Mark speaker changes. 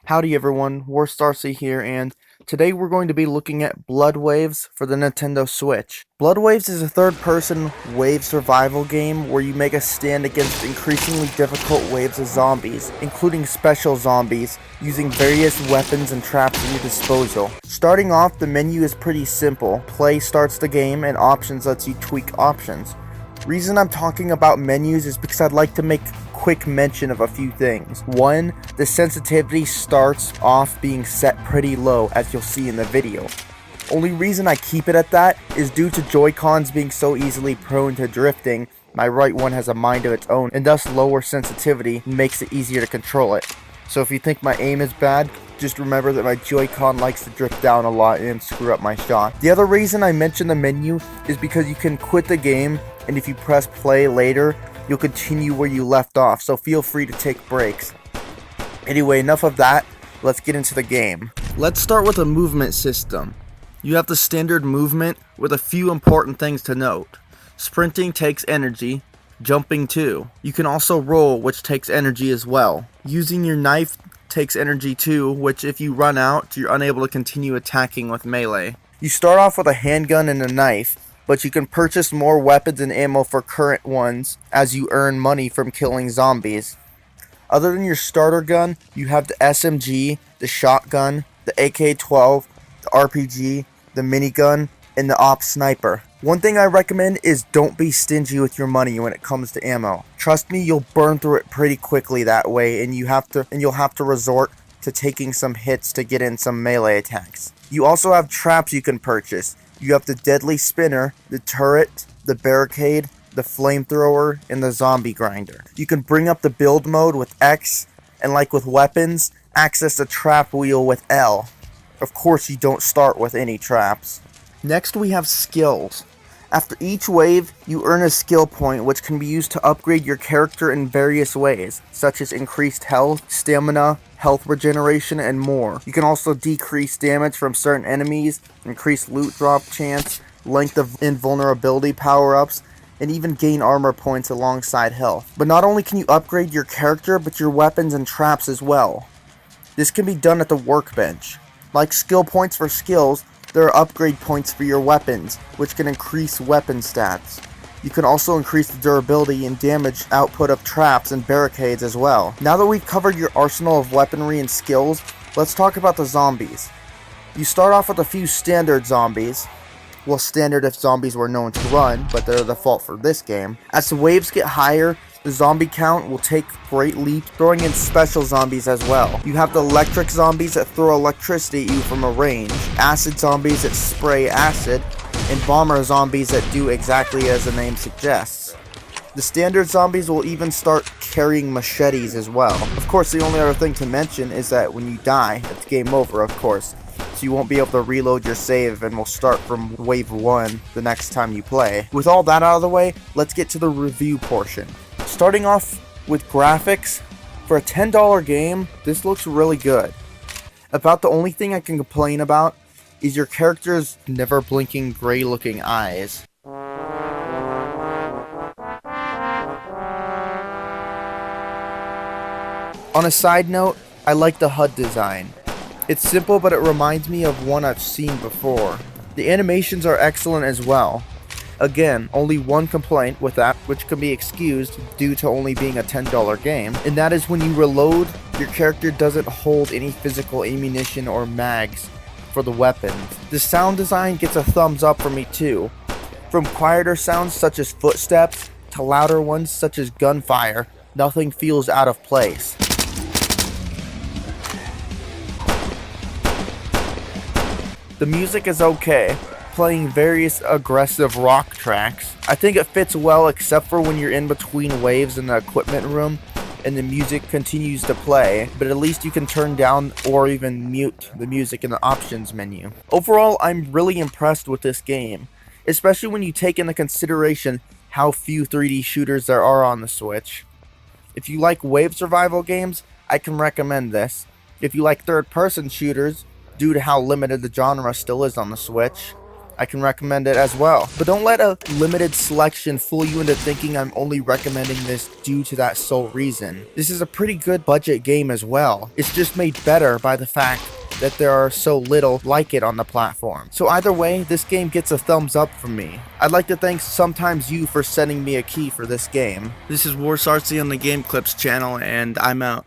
Speaker 1: Howdy everyone, Warstarcy here, and today we're going to be looking at Blood Waves for the Nintendo Switch. Blood Waves is a third-person wave survival game where you make a stand against increasingly difficult waves of zombies, including special zombies, using various weapons and traps at your disposal. Starting off, the menu is pretty simple. Play starts the game, and options lets you tweak options. Reason I'm talking about menus is because I'd like to make quick mention of a few things. One, the sensitivity starts off being set pretty low, as you'll see in the video. Only reason I keep it at that is due to Joy-Cons being so easily prone to drifting. My right one has a mind of its own, and thus lower sensitivity makes it easier to control it. So if you think my aim is bad, just remember that my Joy-Con likes to drift down a lot and screw up my shot. The other reason I mention the menu is because you can quit the game, and if you press play later, you'll continue where you left off, so feel free to take breaks. Anyway, enough of that, let's get into the game. Let's start with a movement system. You have the standard movement with a few important things to note. Sprinting takes energy, jumping too. You can also roll, which takes energy as well. Using your knife takes energy too, which if you run out, you're unable to continue attacking with melee. You start off with a handgun and a knife, but you can purchase more weapons and ammo for current ones as you earn money from killing zombies. Other than your starter gun, you have the SMG, the shotgun, the AK-12, the RPG, the minigun, and the Op Sniper. One thing I recommend is don't be stingy with your money when it comes to ammo. Trust me, you'll burn through it pretty quickly that way, and you'll have to resort to taking some hits to get in some melee attacks. You also have traps you can purchase. You have the deadly spinner, the turret, the barricade, the flamethrower, and the zombie grinder. You can bring up the build mode with X, and like with weapons, access the trap wheel with L. Of course, you don't start with any traps. Next we have skills. After each wave, you earn a skill point which can be used to upgrade your character in various ways, such as increased health, stamina, health regeneration, and more. You can also decrease damage from certain enemies, increase loot drop chance, length of invulnerability power-ups, and even gain armor points alongside health. But not only can you upgrade your character, but your weapons and traps as well. This can be done at the workbench. Like skill points for skills, there are upgrade points for your weapons, which can increase weapon stats. You can also increase the durability and damage output of traps and barricades as well. Now that we've covered your arsenal of weaponry and skills, let's talk about the zombies. You start off with a few standard zombies. Well, standard if zombies were known to run, but they're the default for this game. As the waves get higher, the zombie count will take great leaps, throwing in special zombies as well. You have the electric zombies that throw electricity at you from a range, acid zombies that spray acid, and bomber zombies that do exactly as the name suggests. The standard zombies will even start carrying machetes as well. Of course, the only other thing to mention is that when you die, it's game over, of course. So you won't be able to reload your save and will start from wave 1 the next time you play. With all that out of the way, let's get to the review portion. Starting off with graphics, for a $10 game, this looks really good. About the only thing I can complain about is your character's never blinking gray looking eyes. On a side note, I like the HUD design. It's simple, but it reminds me of one I've seen before. The animations are excellent as well. Again, only one complaint with that, which can be excused due to only being a $10 game, and that is when you reload, your character doesn't hold any physical ammunition or mags for the weapons. The sound design gets a thumbs up for me too. From quieter sounds such as footsteps to louder ones such as gunfire, nothing feels out of place. The music is okay, playing various aggressive rock tracks. I think it fits well except for when you're in between waves in the equipment room and the music continues to play, but at least you can turn down or even mute the music in the options menu. Overall, I'm really impressed with this game, especially when you take into consideration how few 3D shooters there are on the Switch. If you like wave survival games, I can recommend this. If you like third-person shooters, due to how limited the genre still is on the Switch, I can recommend it as well. But don't let a limited selection fool you into thinking I'm only recommending this due to that sole reason. This is a pretty good budget game as well. It's just made better by the fact that there are so little like it on the platform. So either way, this game gets a thumbs up from me. I'd like to thank Sometimes You for sending me a key for this game. This is Warsartsy on the Game Clips channel, and I'm out.